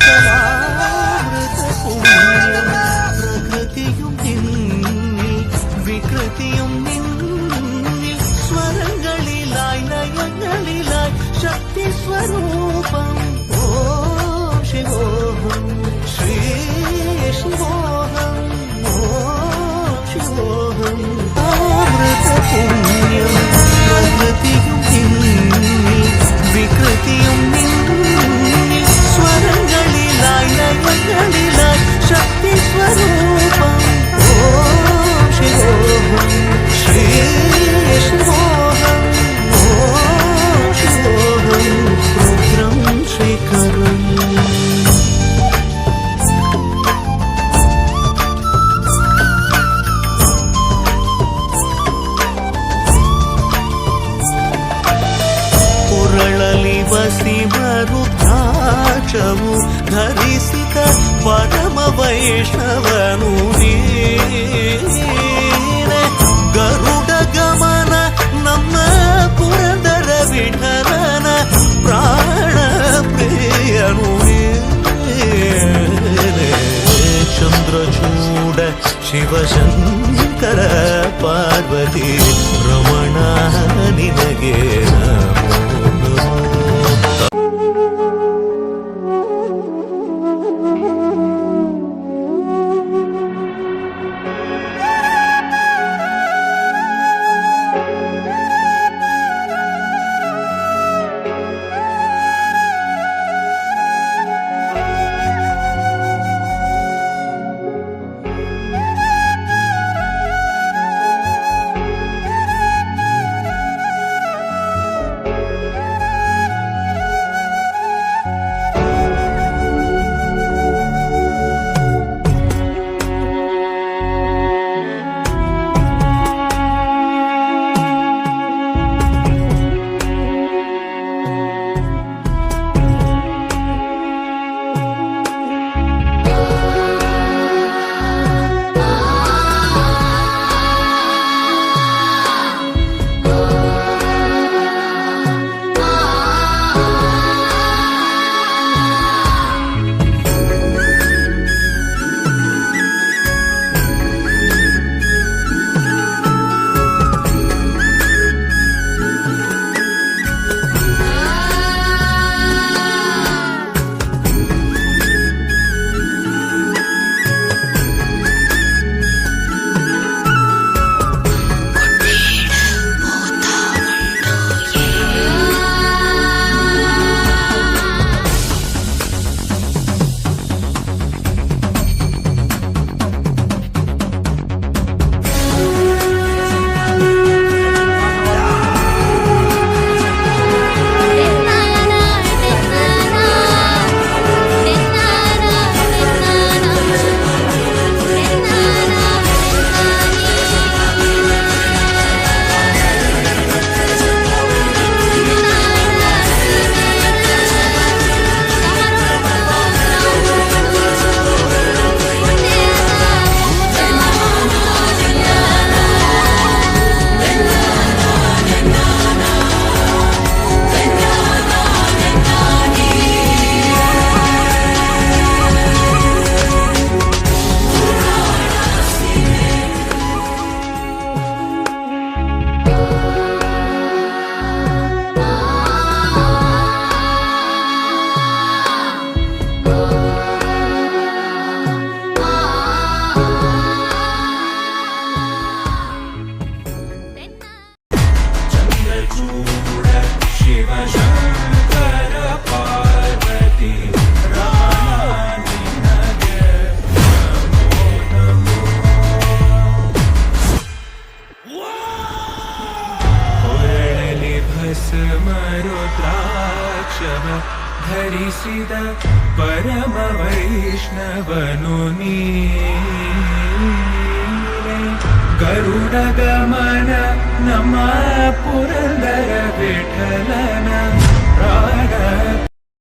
കലാമൃത പുണ്യം പ്രകൃതിയും നിന്നിൽ വികൃതിയും നിന്നിൽ സ്വരങ്ങളിലായി ലയങ്ങളിലായി ശക്തി സ്വരൂപം ഓം ശിവോഹം ശ്രീ ശിവോഹം ഓം ശിവോഹം അമൃത പുണ്യം പ്രകൃതിയും നിന്നിൽ വികൃതിയും നിന്നിൽ സ്വരങ്ങളിലായി ലയങ്ങളിലായി ശക്തി സ്വരൂപം ഓം ശിവോഹം ശ്രീ ശിവോഹം ഓം ശിവോഹം രുദ്രം ശ്രീകരം ಶಿವರುದ್ರಾಕ್ಷವು ಧರಿಸಿದ ಪರಮ ವೈಷ್ಣವನು ನೀನೆ ಗರುಡ ಗಮನ ನಮ್ಮ ಪುರಂದರ ವಿಠಲನ ಪ್ರಾಣ ಪ್ರಿಯನು ನೀನೆ ಚಂದ್ರಚೂಡ ಶಿವಶಂಕರ ಪಾರ್ವತಿ ರಮಣ ನಿನಗೆ ಭಸ್ಮರುದ್ರಾಕ್ಷವ ಧರಿಸಿದ ಪರಮ ವೈಷ್ಣವನು ನೀನೆ ಗರುಡ ಗಮನ ನಮ್ಮ ಪುರಂದರ ವಿಠಲನ